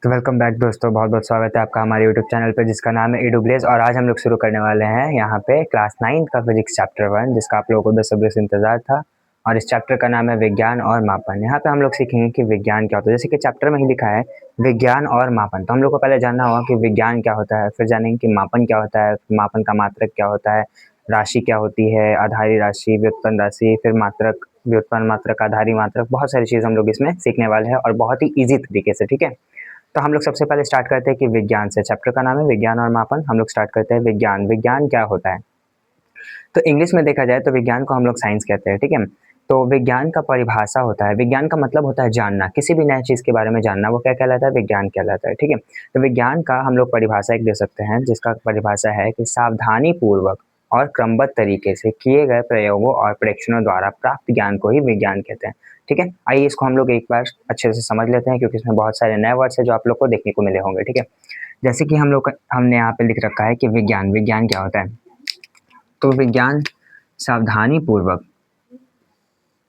तो welcome back दोस्तों, बहुत बहुत स्वागत है आपका हमारे यूट्यूब चैनल पे जिसका नाम है एडुब्लेज। और आज हम लोग शुरू करने वाले हैं यहाँ पे क्लास 9 का फिजिक्स चैप्टर 1, जिसका आप लोगों को बेसब्री से इंतजार था। और इस चैप्टर का नाम है विज्ञान और मापन। यहाँ पे हम लोग सीखेंगे कि विज्ञान क्या होता है। जैसे कि चैप्टर में ही लिखा है विज्ञान और मापन, तो हम लोग को पहले जानना होगा कि विज्ञान क्या होता है, फिर जानेंगे कि मापन क्या होता है, मापन का मात्रक क्या होता है, राशि क्या होती है, आधारी राशि, व्युत्पन्न राशि, फिर मात्रक, व्युत्पन्न मात्रक, आधारी मात्रक, बहुत सारी चीज़ हम लोग इसमें सीखने वाले हैं और बहुत ही ईजी तरीके से। ठीक है, तो हम लोग सबसे पहले स्टार्ट करते हैं कि विज्ञान से। चैप्टर का नाम है विज्ञान और मापन। हम लोग स्टार्ट करते हैं विज्ञान। विज्ञान क्या होता है? तो इंग्लिश में देखा जाए तो विज्ञान को हम लोग साइंस कहते हैं। ठीक है, तो विज्ञान का परिभाषा होता है, विज्ञान का मतलब होता है जानना, किसी भी नए चीज़ के बारे में जानना, वो क्या कहलाता है? विज्ञान कहलाता है। ठीक है, तो विज्ञान का हम लोग परिभाषा एक दे सकते हैं, जिसका परिभाषा है कि सावधानी पूर्वक और क्रमबद्ध तरीके से किए गए प्रयोगों और परीक्षणों द्वारा प्राप्त ज्ञान को ही विज्ञान कहते हैं। ठीक है, आइए इसको हम लोग एक बार अच्छे से समझ लेते हैं, क्योंकि इसमें बहुत सारे नए वर्ड्स हैं जो आप लोग को देखने को मिले होंगे। ठीक है, जैसे कि हमने यहाँ पे लिख रखा है कि विज्ञान, विज्ञान क्या होता है? तो विज्ञान सावधानी पूर्वक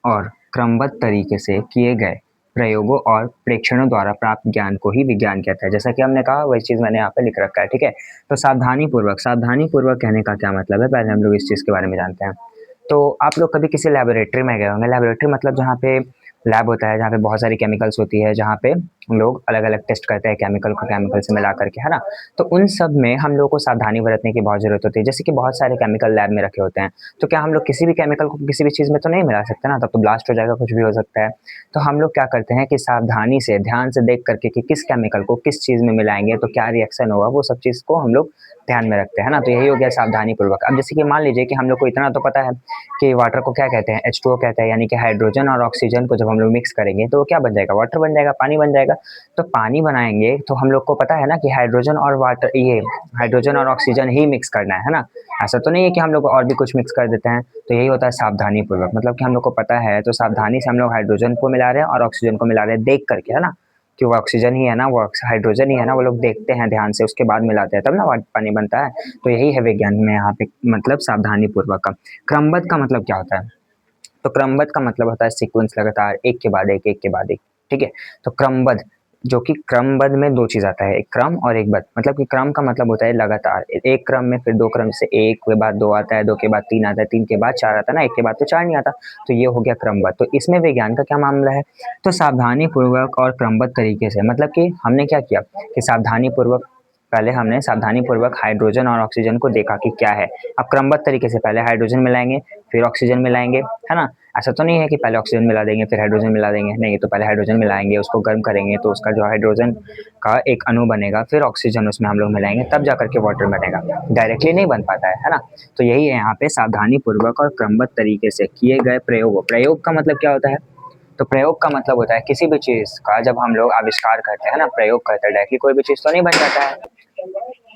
और क्रमबद्ध तरीके से किए गए प्रयोगों और प्रेक्षणों द्वारा प्राप्त ज्ञान को ही विज्ञान कहता है। जैसा कि हमने कहा वही चीज़ मैंने यहाँ पे लिख रखा है। ठीक है, तो सावधानी पूर्वक कहने का क्या मतलब है, पहले हम लोग इस चीज़ के बारे में जानते हैं। तो आप लोग कभी किसी लैबोरेटरी में गए होंगे। लैबोरेटरी मतलब जहाँ पे लैब होता है, जहाँ पे बहुत सारी केमिकल्स होती है, जहाँ पे लोग अलग अलग टेस्ट करते हैं केमिकल को केमिकल से मिला करके, है ना। तो उन सब में हम लोग को सावधानी बरतने की बहुत ज़रूरत होती है। जैसे कि बहुत सारे केमिकल लैब में रखे होते हैं, तो क्या हम लोग किसी भी केमिकल को किसी भी चीज़ में तो नहीं मिला सकते ना, तब तो ब्लास्ट हो जाएगा, कुछ भी हो सकता है। तो हम लोग क्या करते हैं कि सावधानी से ध्यान से देख करके कि किस केमिकल को किस चीज़ में मिलाएंगे तो क्या रिएक्शन होगा, वो सब चीज़ को हम लोग ध्यान में रखते हैं ना। तो यही हो गया सावधानी पूर्वक। अब जैसे कि मान लीजिए कि हम लोग को इतना तो पता है कि वाटर को क्या कहते हैं, H2O कहते हैं, यानी कि हाइड्रोजन और ऑक्सीजन को जब हम लोग मिक्स करेंगे तो वो क्या बन जाएगा? वाटर बन जाएगा, पानी बन जाएगा। तो पानी बनाएंगे तो हम लोग को पता है ना कि हाइड्रोजन और वाटर, ये हाइड्रोजन और ऑक्सीजन ही मिक्स करना है ना। ऐसा तो नहीं है कि हम लोग और भी कुछ मिक्स कर देते हैं। तो यही होता है सावधानी पूर्वक, मतलब कि हम लोग को पता है तो सावधानी से हम लोग हाइड्रोजन को मिला रहे हैं और ऑक्सीजन को मिला रहे हैं देख करके, है ना, कि वो ऑक्सीजन ही है ना, वो हाइड्रोजन ही है ना, वो लोग देखते हैं ध्यान से, उसके बाद मिलाते हैं, तब ना पानी बनता है। तो यही है विज्ञान में यहाँ पे मतलब सावधानी पूर्वक का। क्रमबद्ध का मतलब क्या होता है? तो क्रमबद्ध का मतलब होता है सीक्वेंस, लगातार एक के बाद एक, एक के बाद एक। ठीक है, तो क्रमबद्ध, जो कि क्रमबद्ध में दो चीज़ आता है, एक क्रम और एक बद्ध। मतलब कि क्रम का मतलब होता है लगातार, एक क्रम में फिर दो क्रम से एक के बाद दो आता है, दो के बाद तीन आता है, तीन के बाद चार आता है ना, एक के बाद तो चार नहीं आता। तो ये हो गया क्रमबद्ध। तो इसमें विज्ञान का क्या मामला है? तो सावधानी पूर्वक और क्रमबद्ध तरीके से, मतलब कि हमने क्या किया कि सावधानी पूर्वक, पहले हमने सावधानी पूर्वक हाइड्रोजन और ऑक्सीजन को देखा कि क्या है। अब क्रमबद्ध तरीके से पहले हाइड्रोजन मिलाएंगे फिर ऑक्सीजन मिलाएंगे, है ना। ऐसा तो नहीं है कि पहले ऑक्सीजन मिला देंगे फिर हाइड्रोजन मिला देंगे, नहीं, तो पहले हाइड्रोजन मिलाएंगे, उसको गर्म करेंगे तो उसका जो हाइड्रोजन का एक अणु बनेगा, फिर ऑक्सीजन उसमें हम लोग मिलाएंगे, तब जाकर के वाटर बनेगा। डायरेक्टली नहीं बन पाता है ना। तो यही है यहाँ पे सावधानी पूर्वक और क्रमबद्ध तरीके से किए गए प्रयोग। प्रयोग का मतलब क्या होता है? तो प्रयोग का मतलब होता है किसी भी चीज़ का जब हम लोग आविष्कार करते हैं ना, प्रयोग करते हैं, डायरेक्टली कोई भी चीज़ तो नहीं बन जाता है।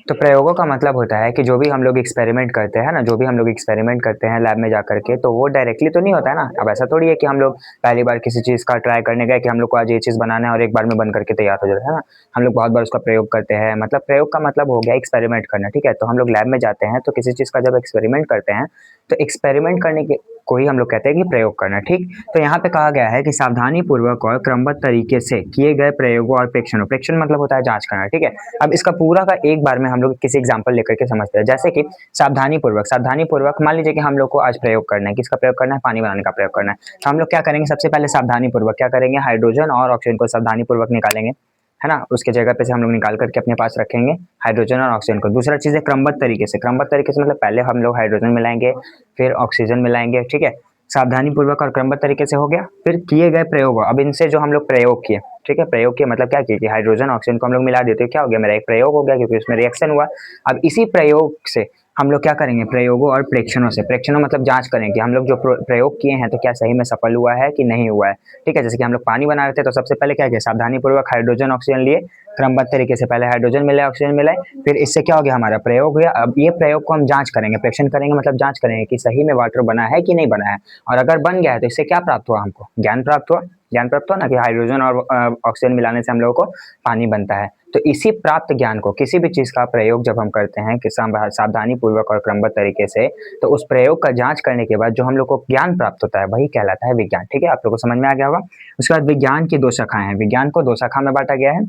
तो प्रयोगों का मतलब होता है कि जो भी हम लोग एक्सपेरिमेंट करते हैं ना, जो भी हम लोग एक्सपेरिमेंट करते हैं लैब में जाकर के, तो वो डायरेक्टली तो नहीं होता है ना। अब ऐसा थोड़ी है कि हम लोग पहली बार किसी चीज़ का ट्राई करने गए कि हम लोग को आज ये चीज़ बनाना है और एक बार में बन करके तैयार हो जाता है ना। हम लोग बहुत बार उसका प्रयोग करते हैं, मतलब प्रयोग का मतलब हो गया एक्सपेरिमेंट करना। ठीक है, तो हम लोग लैब में जाते हैं तो किसी चीज़ का जब एक्सपेरिमेंट करते हैं तो एक्सपेरिमेंट करने के को ही हम लोग कहते हैं कि प्रयोग करना। ठीक, तो यहाँ पे कहा गया है कि सावधानी पूर्वक और क्रमबद्ध तरीके से किए गए प्रयोगों और प्रेक्षणों, प्रेक्षण मतलब होता है जांच करना। ठीक है, अब इसका पूरा का एक बार में हम लोग किसी एग्जांपल लेकर के समझते हैं। जैसे कि सावधानी पूर्वक, सावधानी पूर्वक मान लीजिए कि हम लोग को आज प्रयोग करना है, किसका प्रयोग करना है? पानी बनाने का प्रयोग करना है। तो हम लोग क्या करेंगे? सबसे पहले सावधानी पूर्वक क्या करेंगे? हाइड्रोजन और ऑक्सीजन को सावधानी पूर्वक निकालेंगे, है ना, उसके जगह पे से हम लोग निकाल करके अपने पास रखेंगे हाइड्रोजन और ऑक्सीजन को। दूसरा चीज़ है क्रमबद्ध तरीके से। क्रमबद्ध तरीके से मतलब पहले हम लोग हाइड्रोजन मिलाएंगे फिर ऑक्सीजन मिलाएंगे। ठीक है, सावधानी पूर्वक और क्रमबद्ध तरीके से हो गया। फिर किए गए प्रयोग, अब इनसे जो हम लोग प्रयोग किए, ठीक है, प्रयोग किए मतलब क्या किए कि हाइड्रोजन ऑक्सीजन को हम लोग मिला देते हैं, क्या हो गया? मेरा एक प्रयोग हो गया, क्योंकि उसमें रिएक्शन हुआ। अब इसी प्रयोग से हम लोग क्या करेंगे? प्रयोगों और प्रेक्षणों से, प्रेक्षणों मतलब जांच करेंगे हम लोग जो प्रयोग किए हैं तो क्या सही में सफल हुआ है कि नहीं हुआ है। ठीक है, जैसे कि हम लोग पानी बना रहे थे तो सबसे पहले क्या किया? सावधानी पूर्वक हाइड्रोजन ऑक्सीजन लिए, क्रमबद्ध तरीके से पहले हाइड्रोजन मिलाए ऑक्सीजन मिलाए, फिर इससे क्या हो गया? हमारा प्रयोग हुआ। अब ये प्रयोग को हम जांच करेंगे, प्रेक्षण करेंगे मतलब जांच करेंगे कि सही में वाटर बना है कि नहीं बना है। और अगर बन गया है तो इससे क्या प्राप्त हुआ? हमको ज्ञान प्राप्त हुआ। ज्ञान प्राप्त हुआ ना कि हाइड्रोजन और ऑक्सीजन मिलाने से हम लोगों को पानी बनता है। तो इसी प्राप्त ज्ञान को, किसी भी चीज़ का प्रयोग जब हम करते हैं कि सावधानी पूर्वक और क्रमबद्ध तरीके से, तो उस प्रयोग का जांच करने के बाद जो हम लोग को ज्ञान प्राप्त होता है वही कहलाता है विज्ञान। ठीक है, आप लोगों को समझ में आ गया होगा। उसके बाद विज्ञान की दो शाखाएं हैं, विज्ञान को दो शाखा में बांटा गया है।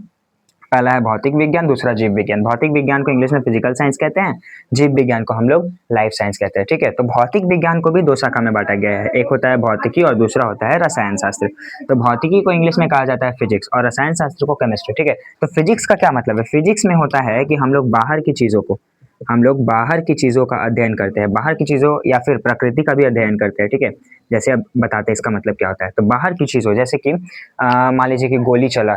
पहला है भौतिक विज्ञान, दूसरा जीव विज्ञान। भौतिक विज्ञान को इंग्लिश में फिजिकल साइंस कहते हैं, जीव विज्ञान को हम लोग लाइफ साइंस कहते हैं, ठीक है। तो भौतिक विज्ञान को भी दो शाखा में बांटा गया है, एक होता है भौतिकी और दूसरा होता है रसायन शास्त्र। तो भौतिकी को इंग्लिश में कहा जाता है फिजिक्स और रसायन शास्त्र को केमिस्ट्री, ठीक है। तो फिजिक्स का क्या मतलब है? फिजिक्स में होता है कि हम लोग बाहर की चीज़ों का अध्ययन करते हैं, बाहर की चीज़ों या फिर प्रकृति का भी अध्ययन करते हैं, ठीक है। जैसे अब बताते हैं इसका मतलब क्या होता है। तो बाहर की चीज़ों जैसे कि मान लीजिए कि गोली चला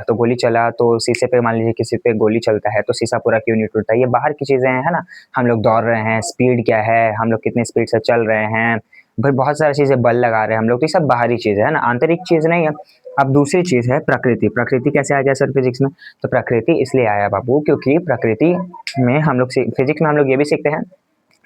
तो शीशे पे, मान लीजिए किसी पे गोली चलता है तो शीशा पूरा क्यों नहीं टूटता? ये बाहर की चीज़ें हैं, है ना। हम लोग दौड़ रहे हैं, स्पीड क्या है, हम लोग कितने स्पीड से चल रहे हैं, फिर बहुत सारी चीज़ें बल लगा रहे हैं हम लोग, तो ये सब बाहरी चीज़ है ना, आंतरिक चीज़ नहीं है। अब दूसरी चीज़ है प्रकृति। प्रकृति कैसे आ गया सर फिजिक्स में? तो प्रकृति इसलिए आया बाबू क्योंकि प्रकृति में हम लोग फिजिक्स में हम लोग ये भी सीखते हैं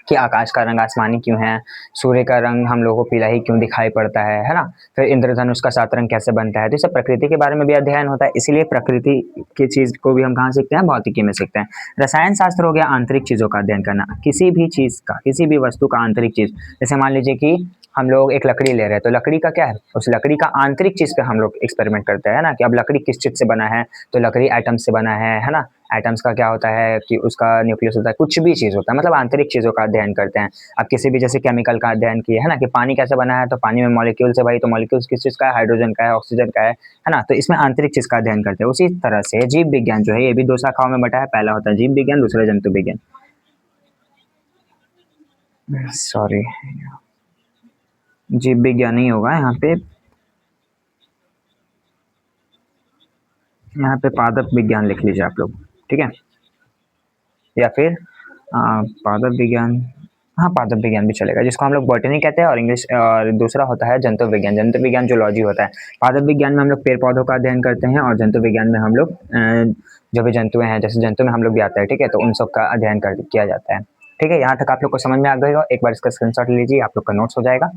कि आकाश का रंग आसमानी क्यों है, सूर्य का रंग हम लोगों को पीला ही क्यों दिखाई पड़ता है ना। फिर इंद्रधनुष का 7 रंग कैसे बनता है, तो सब प्रकृति के बारे में भी अध्ययन होता है। इसीलिए प्रकृति की चीज़ को भी हम कहाँ सीखते हैं? भौतिकी में सीखते हैं। रसायन शास्त्र हो गया आंतरिक चीज़ों का अध्ययन करना, किसी भी चीज़ का, किसी भी वस्तु का आंतरिक चीज़। जैसे मान लीजिए कि हम लोग एक लकड़ी ले रहे हैं, तो लकड़ी का क्या है? उस लकड़ी का आंतरिक चीज़ पे हम लोग एक्सपेरिमेंट करते हैं ना, कि अब लकड़ी किस चीज़ से बना है, तो लकड़ी एटम से बना है ना। एटम्स का क्या होता है कि उसका न्यूक्लियस होता है, कुछ भी चीज़ होता है, मतलब आंतरिक चीज़ों का अध्ययन करते हैं। अब किसी भी जैसे केमिकल का अध्ययन किए है ना, कि पानी कैसे बना है, तो पानी में मॉलिक्यूल्स है भाई, तो मॉलिक्यूल्स किस चीज़ का है? हाइड्रोजन का है, ऑक्सीजन का है ना। तो इसमें आंतरिक चीज़ का अध्ययन करते हैं। उसी तरह से जीव विज्ञान जो है ये भी दो शाखाओं में बटा है, पहला होता है जीव विज्ञान, दूसरा जंतु विज्ञान। सॉरी, जीव विज्ञान नहीं होगा यहाँ पे पादप विज्ञान लिख लीजिए आप लोग, ठीक है। या फिर पादप विज्ञान, हाँ पादप विज्ञान भी चलेगा, जिसको हम लोग बॉटनी कहते हैं, और इंग्लिश और दूसरा होता है जंतु विज्ञान। जंतु विज्ञान जूलॉजी होता है। पादप विज्ञान में हम लोग पेड़ पौधों का अध्ययन करते हैं, और जंतु विज्ञान में हम लोग जो भी जंतु हैं, जैसे जंतु में हम लोग भी आते हैं, ठीक है, तो उन सब का अध्ययन किया जाता है, ठीक है। यहाँ तक आप लोग को समझ में आ गया? एक बार इसका स्क्रीनशॉट लीजिए, आप लोग का नोट्स हो जाएगा।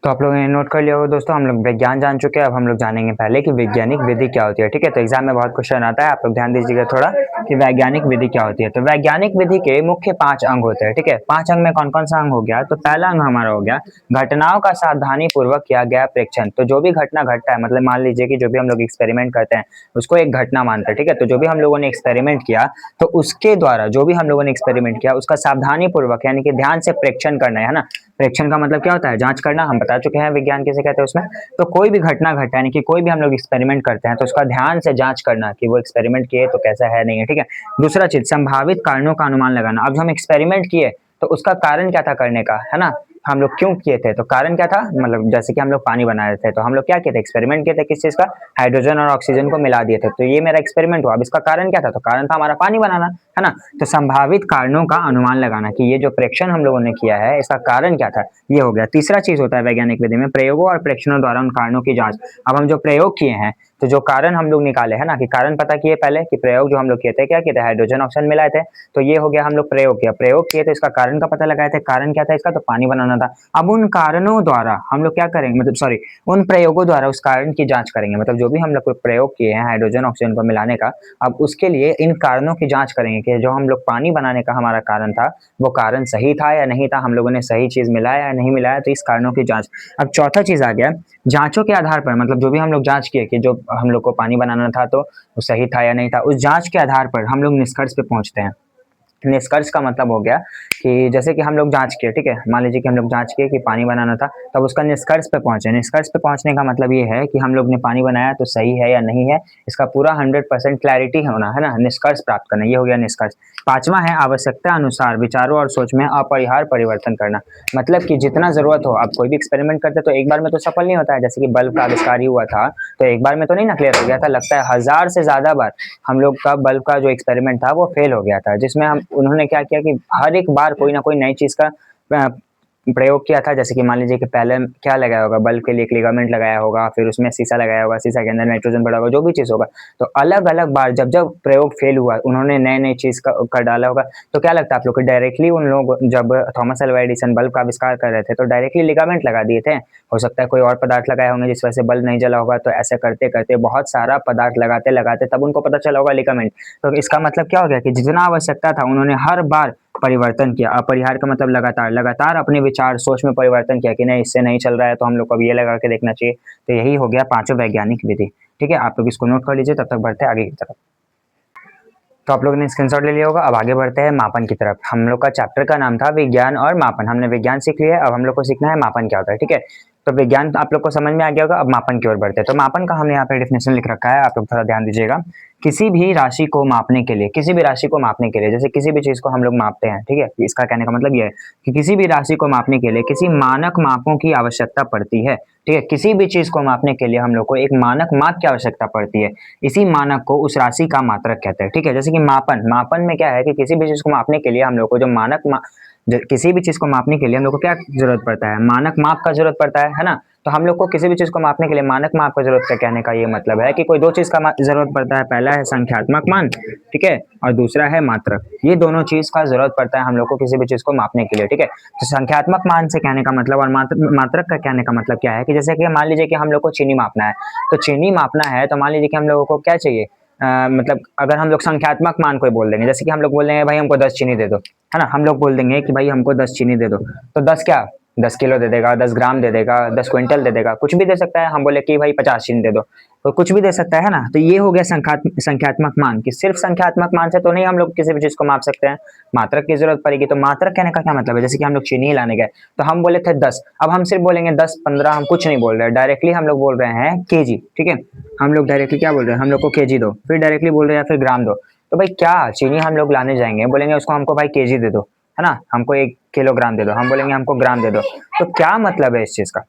तो आप लोगों ने नोट कर लिया होगा दोस्तों, हम लोग विज्ञान जान चुके हैं, अब हम लोग जानेंगे पहले कि वैज्ञानिक विधि क्या होती है, ठीक है। तो एग्जाम में बहुत क्वेश्चन आता है, आप लोग ध्यान दीजिएगा थोड़ा कि वैज्ञानिक विधि क्या होती है। तो वैज्ञानिक विधि के मुख्य 5 अंग होते हैं, ठीक है। 5 अंग में कौन कौन सा अंग हो गया? तो पहला अंग हमारा हो गया घटनाओं का सावधानी पूर्वक किया गया प्रेक्षण। तो जो भी घटना घटता है, मतलब मान लीजिए कि जो भी हम लोग एक्सपेरिमेंट करते हैं उसको एक घटना मानते हैं, ठीक है। तो जो भी हम लोगों ने एक्सपेरिमेंट किया, तो उसके द्वारा जो भी हम लोगों ने एक्सपेरिमेंट किया उसका सावधानी पूर्वक यानी कि ध्यान से प्रेक्षण करना है ना। प्रेक्षण का मतलब क्या होता है? जांच करना, हम बता चुके हैं विज्ञान किसे कहते हैं उसमें। तो कोई भी घटना घटता है, यानी कि कोई भी हम लोग एक्सपेरिमेंट करते हैं तो उसका ध्यान से जांच करना कि वो एक्सपेरिमेंट किए तो कैसा है, नहीं है, ठीक है। दूसरा चीज संभावित कारणों का अनुमान लगाना। अब जो हम एक्सपेरिमेंट किए तो उसका कारण क्या था करने का, है ना। हम लोग क्यों किए थे, तो कारण क्या था, मतलब जैसे कि हम लोग पानी बना रहे थे, तो हम लोग क्या किए थे? एक्सपेरिमेंट किए थे किस चीज का? हाइड्रोजन और ऑक्सीजन को मिला दिए थे, तो ये मेरा एक्सपेरिमेंट हुआ। अब इसका कारण क्या था? तो कारण था हमारा पानी बनाना, है ना। तो संभावित कारणों का अनुमान लगाना कि ये जो प्रेक्षण हम लोगों ने किया है इसका कारण क्या था, ये हो गया। तीसरा चीज होता है वैज्ञानिक विधि में प्रयोगों और प्रेक्षणों द्वारा उन कारणों की जांच। अब हम जो प्रयोग किए हैं, तो जो कारण हम लोग निकाले है ना, कि कारण पता किए पहले कि प्रयोग जो हम लोग किए थे क्या किए थे? हाइड्रोजन ऑक्सीजन मिलाए थे, तो ये हो गया हम लोग प्रयोग किया। प्रयोग किए तो इसका कारण का पता लगाए थे, कारण क्या था इसका? तो पानी बनाना था। अब उन कारणों द्वारा हम लोग क्या करेंगे, मतलब सॉरी, उन प्रयोगों द्वारा उस कारण की जांच करेंगे। मतलब जो भी हम लोग प्रयोग किए हैं हाइड्रोजन ऑक्सीजन को मिलाने का, अब उसके लिए इन कारणों की जांच करेंगे कि जो हम लोग पानी बनाने का हमारा कारण था वो कारण सही था या नहीं था, हम लोगों ने सही चीज मिलाया या नहीं मिलाया, तो इस कारणों की जांच। अब चौथा चीज आ गया जांचों के आधार पर, मतलब जो भी हम लोग जांच किए कि जो हम लोग को पानी बनाना था तो वो सही था या नहीं था, उस जांच के आधार पर हम लोग निष्कर्ष पे पहुंचते हैं। निष्कर्ष का मतलब हो गया कि जैसे कि हम लोग जांच किए, ठीक है, मान लीजिए कि हम लोग जांच किए कि पानी बनाना था, तब उसका निष्कर्ष पे पहुंचे। निष्कर्ष पे पहुंचने का मतलब ये है कि हम लोग ने पानी बनाया तो सही है या नहीं है, इसका पूरा 100% क्लैरिटी होना, है ना, निष्कर्ष प्राप्त करना, ये हो गया निष्कर्ष। पांचवा है आवश्यकता अनुसार विचारों और सोच में अपरिहार्य परिवर्तन करना। मतलब कि जितना जरूरत हो, आप कोई भी एक्सपेरिमेंट करते तो एक बार में तो सफल नहीं होता है। जैसे कि बल्ब का आविष्कार ही हुआ था, तो एक बार में तो नहीं ना क्लियर हो गया था, लगता है 1000 से ज्यादा बार हम लोग का बल्ब का जो एक्सपेरिमेंट था वो फेल हो गया था, जिसमें हम उन्होंने क्या किया कि हर एक बार कोई ना कोई नई चीज का प्रयोग किया था। जैसे कि मान लीजिए कि पहले क्या लगाया होगा, बल्ब के लिए एक लिगामेंट लगाया होगा, फिर उसमें शीशा लगाया होगा, शीशा के अंदर नाइट्रोजन भरा होगा, जो भी चीज होगा, तो अलग अलग बार जब जब प्रयोग फेल हुआ उन्होंने नए नए चीज का कर डाला होगा। तो क्या लगता है आप लोग को, डायरेक्टली उन लोग जब थॉमस अल्वा एडिसन बल्ब का आविष्कार कर रहे थे तो डायरेक्टली लिगामेंट लगा दिए थे? हो सकता है कोई और पदार्थ लगाए होंगे जिस वजह से बल्ब नहीं जला होगा। तो ऐसे करते करते बहुत सारा पदार्थ लगाते लगाते तब उनको पता चला होगा लिगामेंट। तो इसका मतलब क्या हो गया कि जितना आवश्यकता था उन्होंने हर बार परिवर्तन किया। अपरिहार्य का मतलब लगातार, लगातार अपने विचार सोच में परिवर्तन किया कि नहीं इससे नहीं चल रहा है तो हम लोग को अब ये लगा के देखना चाहिए। तो यही हो गया पांचों वैज्ञानिक विधि। ठीक है, आप लोग इसको नोट कर लीजिए, तब तक बढ़ते हैं आगे की तरफ। तो आप लोगों ने स्क्रीनशॉट ले लिया होगा। अब आगे बढ़ते हैं मापन की तरफ। हम लोग का चैप्टर का नाम था विज्ञान और मापन। हमने विज्ञान सीख लिया है, अब हम लोग को सीखना है मापन क्या होता है। ठीक है, तो विज्ञान आप लोग को समझ में आ गया होगा। अब मापन की ओर बढ़ते हैं। तो मापन का हमने यहाँ पे डेफिनेशन लिख रखा है, आप लोग थोड़ा ध्यान दीजिएगा। किसी भी राशि को मापने के लिए, किसी भी राशि को मापने के लिए, जैसे किसी भी चीज को हम लोग मापते हैं, ठीक है, इसका कहने का मतलब ये है कि किसी भी राशि को मापने के लिए किसी मानक मापों की आवश्यकता पड़ती है। ठीक है, किसी भी चीज को मापने के लिए हम लोग को एक मानक माप की आवश्यकता पड़ती है। इसी मानक को उस राशि का मात्रक कहते हैं। ठीक है, जैसे कि मापन, मापन में क्या है कि किसी भी चीज को मापने के लिए हम लोग को जो किसी भी चीज को मापने के लिए हम लोग को क्या जरूरत पड़ता है, मानक माप का जरूरत पड़ता है ना। तो हम लोग को किसी भी चीज को मापने के लिए मानक माप का जरूरत का कहने का ये मतलब है कि कोई दो चीज का जरूरत पड़ता है। पहला है संख्यात्मक मान, ठीक है, और दूसरा है मात्रक। ये दोनों चीज का जरूरत पड़ता है हम लोग को किसी भी चीज को मापने के लिए। ठीक है, तो संख्यात्मक मान से कहने का मतलब और मात्रक का कहने का मतलब क्या है कि जैसे कि मान लीजिए कि हम लोग को चीनी मापना है, तो चीनी मापना है तो मान लीजिए कि हम लोगों को क्या चाहिए, मतलब अगर हम लोग संख्यात्मक मान कोई बोल देंगे, जैसे कि हम लोग बोल देंगे भाई हमको 10 चीनी दे दो, है ना। हम लोग बोल देंगे कि भाई हमको 10 चीनी दे दो, तो 10 क्या, 10 किलो दे देगा, 10 ग्राम दे देगा, 10 क्विंटल दे देगा, कुछ भी दे सकता है। हम बोले कि भाई 50 चीनी दे दो, तो कुछ भी दे सकता है ना। तो ये हो गया संख्यात्मक मान, कि सिर्फ संख्यात्मक मान से तो नहीं हम लोग किसी भी चीज को माप सकते हैं, मात्रक की जरूरत पड़ेगी। तो मात्रक कहने का क्या मतलब है, जैसे कि हम लोग चीनी लाने गए तो हम बोले थे 10, अब हम सिर्फ बोलेंगे 10 15, हम कुछ नहीं बोल रहे, डायरेक्टली हम लोग बोल रहे हैं केजी। ठीक है, हम लोग डायरेक्टली क्या बोल रहे हैं, हम लोग को केजी दो, फिर डायरेक्टली बोल रहे हैं या फिर ग्राम दो। तो भाई क्या चीनी हम लोग लाने जाएंगे, बोलेंगे उसको हमको भाई केजी दे दो, है ना, हमको 1 किलोग्राम दे दो, हम बोलेंगे हमको ग्राम दे दो। तो क्या मतलब है इस चीज का,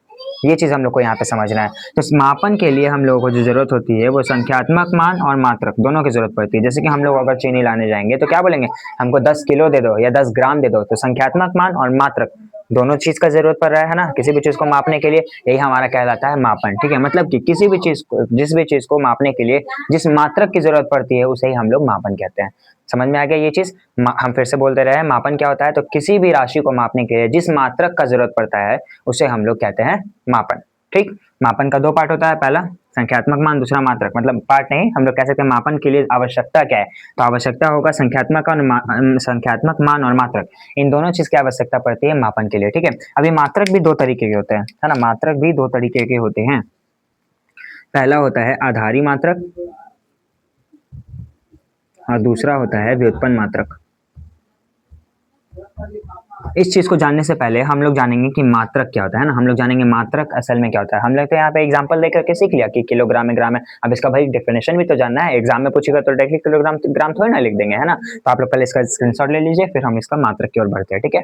ये चीज हम लोग को यहाँ पे समझना है। तो मापन के लिए हम लोगों को जो जरूरत होती है वो संख्यात्मक मान और मात्रक दोनों की जरूरत पड़ती है। जैसे कि हम लोग अगर चीनी लाने जाएंगे तो क्या बोलेंगे, हमको 10 किलो दे दो या 10 ग्राम दे दो। तो संख्यात्मक मान और मात्रक दोनों चीज का जरूरत पड़ रहा है ना, किसी भी चीज को मापने के लिए, यही हमारा कहलाता है मापन। ठीक है, मतलब कि किसी भी चीज को, जिस भी चीज को मापने के लिए जिस मात्रक की जरूरत पड़ती है उसे ही हम लोग मापन कहते हैं। समझ में आ गया ये चीज। हम फिर से बोलते रहे, मापन क्या होता है, तो किसी भी राशि को मापने के लिए जिस मात्रक का जरूरत पड़ता है उसे हम लोग कहते हैं मापन। ठीक, मापन का 2 पार्ट होता है, पहला संख्यात्मक मान, दूसरा मात्रक। मतलब पार्ट नहीं, हम लोग कह सकते हैं मापन के लिए आवश्यकता क्या है, तो आवश्यकता होगा संख्यात्मक मान और मात्रक, इन दोनों चीज की आवश्यकता पड़ती है मापन के लिए। ठीक है, अभी मात्रक भी 2 तरीके के होते हैं, है ना, मात्रक भी 2 तरीके के होते हैं। पहला होता है आधारी मात्रक और दूसरा होता है व्युत्पन्न मात्रक। इस चीज को जानने से पहले हम लोग जानेंगे कि मात्रक क्या होता है ना, हम लोग जानेंगे मात्रक असल में क्या होता है। हम लोग तो यहाँ पे एग्जांपल देकर के सीख लिया कि किलोग्राम में ग्राम है, अब इसका भाई डेफिनेशन भी तो जानना है। एग्जाम में पूछेगा तो डायरेक्टली किलोग्राम ग्राम थोड़ी ना लिख देंगे, है ना। तो आप लोग पहले इसका स्क्रीनशॉट ले लीजिए, फिर हम इसका मात्रक की ओर बढ़ते हैं। ठीक है,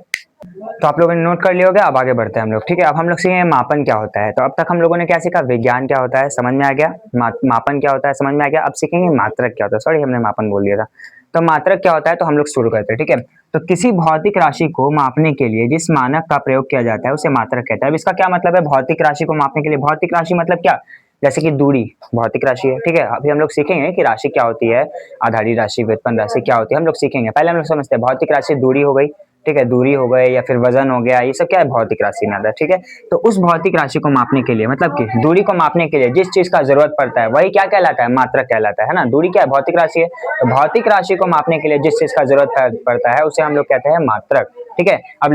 तो आप लोगों ने नोट कर लिया होगा, अब आगे बढ़ते हैं हम लोग। ठीक है, अब हम लोग सीखेंगे मापन क्या होता है। तो अब तक हम लोगों ने क्या सीखा, विज्ञान क्या होता है समझ में आ गया, मापन क्या होता है समझ में आ गया। अब सीखेंगे मात्रक क्या होता है, सॉरी हमने मापन बोल दिया था। तो मात्रक क्या होता है, तो हम लोग शुरू करते हैं। ठीक है, तो किसी भौतिक राशि को मापने के लिए जिस मानक का प्रयोग किया जाता है उसे मात्रक कहता है। अब इसका क्या मतलब है, भौतिक राशि को मापने के लिए, भौतिक राशि मतलब क्या, जैसे कि दूरी भौतिक राशि है। ठीक है, अभी हम लोग सीखेंगे कि राशि क्या होती है, आधारी राशि, व्युत्पन्न राशि क्या होती है, हम लोग सीखेंगे। पहले हम लोग समझते हैं भौतिक राशि दूरी हो गई, ठीक है, दूरी हो गए या फिर वजन हो गया, ये सब क्या है भौतिक राशि में आता है। ठीक है, तो उस भौतिक राशि को मापने के लिए, मतलब कि दूरी को मापने के लिए जिस चीज का जरूरत पड़ता है वही क्या कहलाता है, मात्रक कहलाता है ना। दूरी क्या है, भौतिक राशि है, तो भौतिक राशि को मापने के लिए जिस चीज का जरूरत पड़ता है उसे हम लोग कहते हैं मात्रक। ठीक है, अब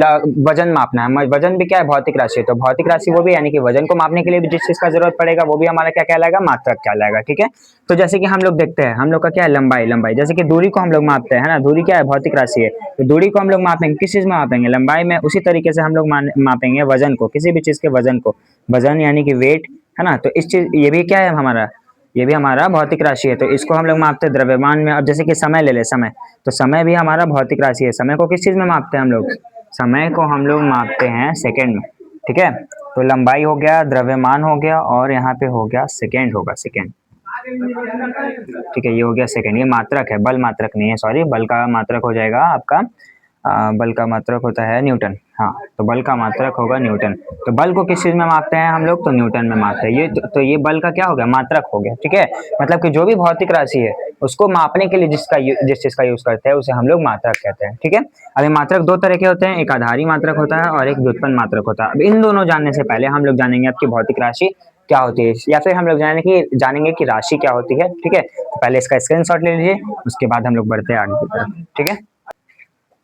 वजन मापना है, वजन भी क्या है, भौतिक राशि है, तो भौतिक राशि वो भी, यानी कि वजन को मापने के लिए भी जिस चीज का जरूरत पड़ेगा वो भी हमारा क्या कहलाएगा, मात्रक कहलाएगा। ठीक है, तो जैसे कि हम लोग देखते हैं, हम लोग का क्या है, लंबाई, लंबाई जैसे कि दूरी को हम लोग मापते हैं, है ना, दूरी क्या है, भौतिक राशि है, तो दूरी को हम लोग मापेंगे किस चीज में मापेंगे, लंबाई में। उसी तरीके से हम लोग मापेंगे वजन को, किसी भी चीज के वजन को, वजन यानी कि वेट, है ना। तो इस चीज, ये भी क्या है हमारा, ये भी हमारा भौतिक राशि है, तो इसको हम लोग मापते हैं द्रव्यमान में। अब जैसे कि समय ले ले, समय, तो समय भी हमारा भौतिक राशि है, समय को किस चीज में मापते हैं हम लोग, समय को हम लोग मापते हैं सेकेंड में। ठीक है, तो लंबाई हो गया, द्रव्यमान हो गया, और यहाँ पे हो गया सेकेंड, होगा सेकेंड। ठीक है, ये हो गया सेकेंड, ये मात्रक है, बल मात्रक नहीं है, सॉरी, बल का मात्रक हो जाएगा आपका, बल का मात्रक होता है न्यूटन। हाँ, तो बल का मात्रक होगा न्यूटन। तो बल को किस चीज में मापते हैं हम लोग, तो न्यूटन में मापते हैं। तो ये बल का क्या हो गया, मात्रक हो गया। ठीक है, मतलब कि जो भी भौतिक राशि है उसको मापने के लिए जिस चीज का यूज करते हैं उसे हम लोग मात्रक कहते हैं। ठीक है, अभी मात्रक 2 तरह के होते हैं, एक आधारी मात्रक होता है और एक व्युत्पन्न मात्रक होता है। अब इन दोनों जानने से पहले हम लोग जानेंगे आपकी भौतिक राशि क्या होती है, या फिर हम लोग जानेंगे कि राशि क्या होती है। ठीक है, तो पहले इसका स्क्रीनशॉट ले लीजिए, उसके बाद हम लोग बढ़ते हैं आगे की तरफ। ठीक है,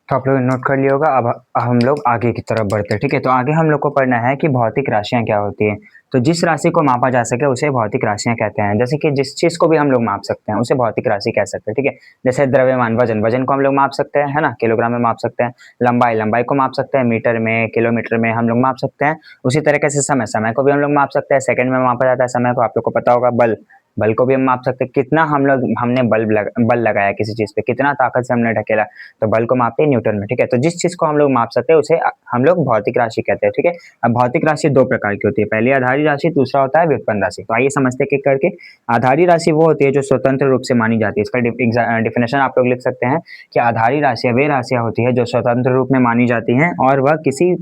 तो आप लोगों ने नोट कर लिया होगा। अब हम लोग आगे की तरफ बढ़ते हैं, ठीक है। तो आगे हम लोग को पढ़ना है कि भौतिक राशियाँ क्या होती हैं। तो जिस राशि को मापा जा सके उसे भौतिक राशियाँ कहते हैं। जैसे कि जिस चीज़ को भी हम लोग माप सकते हैं उसे भौतिक राशि कह सकते हैं, ठीक है। जैसे द्रव्यमान, वजन, वजन को हम लोग माप सकते हैं, है ना, किलोग्राम में माप सकते हैं। लंबाई, लंबाई को माप सकते हैं मीटर में, किलोमीटर में हम लोग माप सकते हैं। उसी तरीके से समय, समय को भी हम लोग माप सकते हैं, सेकंड में मापा जाता है समय को। आप लोग को पता होगा बल, बल को भी हम माप सकते हैं। कितना हमने बल लगाया किसी चीज़ पे, कितना ताकत से हमने ढकेला, तो बल को मापते हैं न्यूटन में, ठीक है। तो जिस चीज़ को हम लोग माप सकते हैं उसे हम लोग भौतिक राशि कहते हैं, ठीक है। अब भौतिक राशि दो प्रकार की होती है, पहली आधारी राशि, दूसरा होता है व्युत्पन्न राशि। तो आइए समझते हैं कि करके। आधारी राशि वो होती है जो स्वतंत्र रूप से मानी जाती है। इसका डिफिनेशन आप लोग लिख सकते हैं कि आधारी राशियाँ वे राशियाँ होती है जो स्वतंत्र रूप में मानी जाती हैं और वह किसी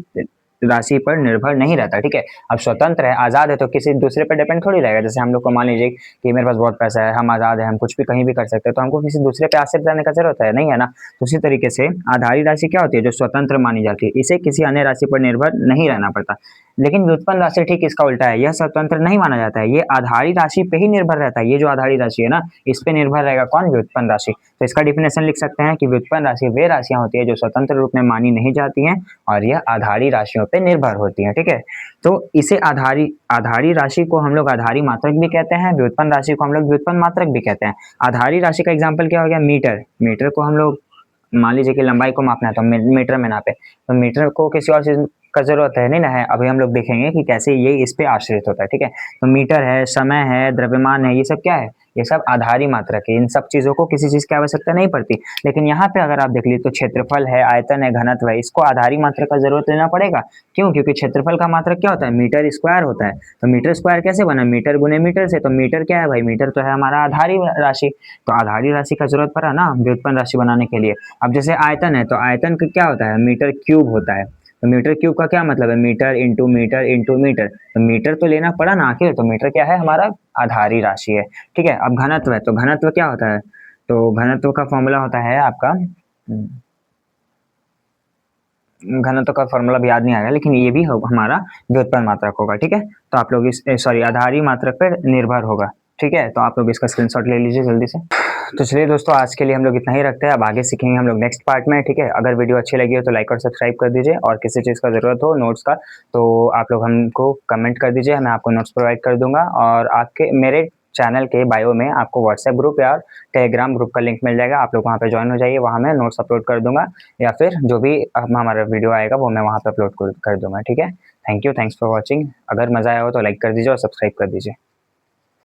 राशि पर निर्भर नहीं रहता, ठीक है। अब स्वतंत्र है, आज़ाद है, तो किसी दूसरे पर डिपेंड थोड़ी रहेगा। जैसे हम लोग को मान लीजिए कि मेरे पास बहुत पैसा है, हम आज़ाद हैं, हम कुछ भी कहीं भी कर सकते हैं, तो हमको किसी दूसरे पे आश्रित रहने का जरूरत है नहीं, है ना। तो उसी तरीके से आधारी राशि क्या होती है, जो स्वतंत्र मानी जाती है, इसे किसी अन्य राशि पर निर्भर नहीं रहना पड़ता। लेकिन व्युत्पन्न राशि ठीक इसका उल्टा है, यह स्वतंत्र नहीं माना जाता है, ये आधारी राशि पे ही निर्भर रहता है। ये जो आधारी राशि है ना, इस पे निर्भर रहेगा कौन, व्युत्पन्न राशि। तो इसका डिफिनेशन लिख सकते हैं कि व्युत्पन्न राशि वे राशियां होती है जो स्वतंत्र रूप में मानी नहीं जाती हैं और यह आधारी राशियों पे निर्भर होती हैं, ठीक है। तो इसे आधारी आधारी राशि को हम लोग आधारी मात्रक भी कहते हैं, व्युत्पन्न राशि को हम लोग व्युत्पन्न मात्रक भी कहते हैं। आधारी राशि का एग्जाम्पल क्या हो गया, मीटर। मीटर को हम लोग मान लीजिए कि लंबाई को मापना है तो मीटर में नापे, तो मीटर को किसी और चीज का जरूरत है नहीं ना है। अभी हम लोग देखेंगे कि कैसे ये इस पे आश्रित होता है, ठीक है। तो मीटर है, समय है, द्रव्यमान है, ये सब क्या है, ये सब आधारी मात्रक है। इन सब चीजों को किसी चीज की आवश्यकता नहीं पड़ती। लेकिन यहाँ पे अगर आप देख लीजिए तो क्षेत्रफल है, आयतन है, घनत्व है, इसको आधारी मात्रक का जरूरत लेना पड़ेगा। क्यों, क्योंकि क्षेत्रफल का मात्रक क्या होता है, मीटर स्क्वायर होता है। तो मीटर स्क्वायर कैसे बना, मीटर गुने मीटर से। तो मीटर क्या है भाई, मीटर तो है हमारा आधारी राशि। तो आधारी राशि का जरूरत पड़ा ना व्युत्पन्न राशि बनाने के लिए। अब जैसे आयतन है, तो आयतन का क्या होता है, मीटर क्यूब होता है। तो मीटर क्यूब का क्या मतलब है, metre into metre into metre. तो मीटर तो लेना पड़ा ना आखिर, तो मीटर क्या है हमारा आधारी राशि है, ठीक है। अब घनत्व है, तो घनत्व क्या होता है, तो घनत्व का फॉर्मूला होता है आपका, घनत्व का फॉर्मूला भी याद नहीं आ रहा, लेकिन ये भी हमारा व्युत्पन्न मात्रक होगा, ठीक है। तो आप लोग इस सॉरी आधारी मात्रक पर निर्भर होगा, ठीक है। तो आप लोग इसका स्क्रीनशॉट ले लीजिए जल्दी से। तो चलिए दोस्तों, आज के लिए हम लोग इतना ही रखते हैं। अब आगे सीखेंगे हम लोग नेक्स्ट पार्ट में, ठीक है। अगर वीडियो अच्छी लगी हो तो लाइक और सब्सक्राइब कर दीजिए, और किसी चीज़ का ज़रूरत हो नोट्स का तो आप लोग हमको कमेंट कर दीजिए, मैं आपको नोट्स प्रोवाइड कर दूंगा। और आपके मेरे चैनल के बायो में आपको व्हाट्सएप ग्रुप या टेलीग्राम ग्रुप का लिंक मिल जाएगा, आप लोग वहाँ पे ज्वाइन हो जाइए, वहाँ मैं नोट्स अपलोड कर दूंगा, या फिर जो भी हमारा वीडियो आएगा वो मैं वहाँ पे अपलोड कर दूंगा, ठीक है। Thank you, thanks for watching. अगर मज़ा आया हो तो लाइक कर दीजिए और सब्सक्राइब कर दीजिए।